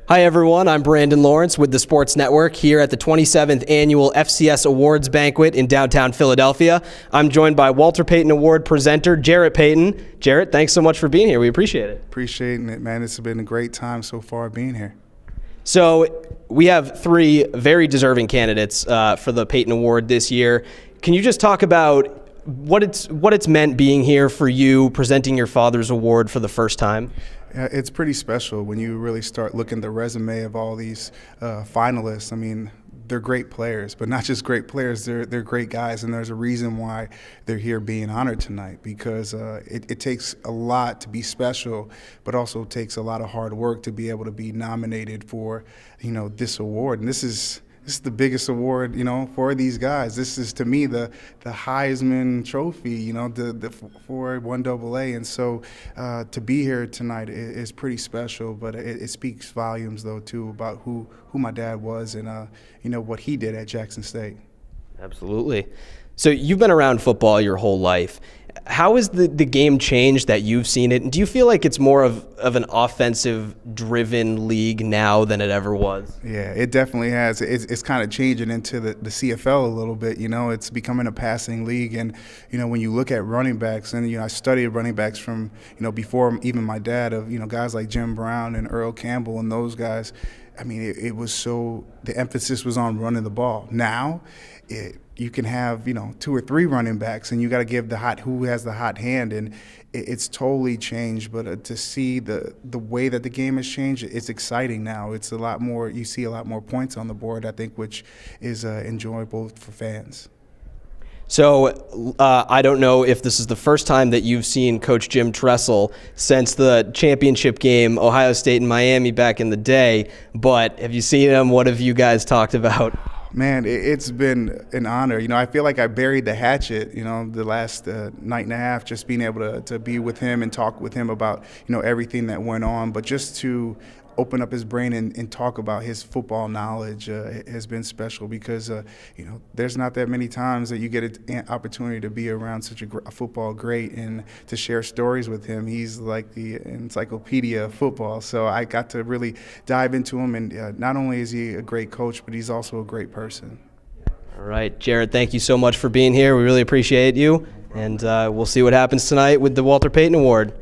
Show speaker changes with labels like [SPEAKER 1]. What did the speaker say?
[SPEAKER 1] Hi everyone, I'm Brandon Lawrence with the Sports Network here at the 27th Annual FCS Awards Banquet in downtown Philadelphia. I'm joined by Walter Payton Award presenter Jarrett Payton. Jarrett, thanks so much for being here. We appreciate it.
[SPEAKER 2] Appreciating it, man. It's been a great time so far being here.
[SPEAKER 1] So we have three very deserving candidates for the Payton Award this year. Can you just talk about what it's meant being here for you, presenting your father's award for the first time?
[SPEAKER 2] It's pretty special when you really start looking at the resume of all these finalists. I mean, they're great players, but not just great players, they're great guys, and there's a reason why they're here being honored tonight, because it takes a lot to be special, but also takes a lot of hard work to be able to be nominated for, this award. And this is the biggest award, for these guys. This is, to me, the Heisman Trophy, for 1AA. And so to be here tonight is pretty special, but it speaks volumes, though, too, about who my dad was and, what he did at Jackson State. Absolutely.
[SPEAKER 1] So you've been around football your whole life. How has the game changed that you've seen it? And do you feel like it's more of an offensive-driven league now than it ever was?
[SPEAKER 2] Yeah, it definitely has. It's kind of changing into the CFL a little bit. It's becoming a passing league. And, when you look at running backs, and, I studied running backs from, before even my dad, of, guys like Jim Brown and Earl Campbell and those guys. I mean, it was so – the emphasis was on running the ball. Now you can have, 2 or 3 running backs, and you got to give who has the hot hand, and it's totally changed. But to see the way that the game has changed, it's exciting now. It's a lot more. You see a lot more points on the board, I think, which is enjoyable for fans.
[SPEAKER 1] So I don't know if this is the first time that you've seen Coach Jim Tressel since the championship game, Ohio State and Miami back in the day, but have you seen him? What have you guys talked about?
[SPEAKER 2] Man, it's been an honor. I feel like I buried the hatchet, the last night and a half, just being able to be with him and talk with him about, everything that went on. But just to open up his brain and talk about his football knowledge has been special, because, there's not that many times that you get an opportunity to be around such a football great and to share stories with him. He's like the encyclopedia of football. So I got to really dive into him, and not only is he a great coach, but he's also a great person.
[SPEAKER 1] All right, Jarrett, thank you so much for being here. We really appreciate you, and we'll see what happens tonight with the Walter Payton Award.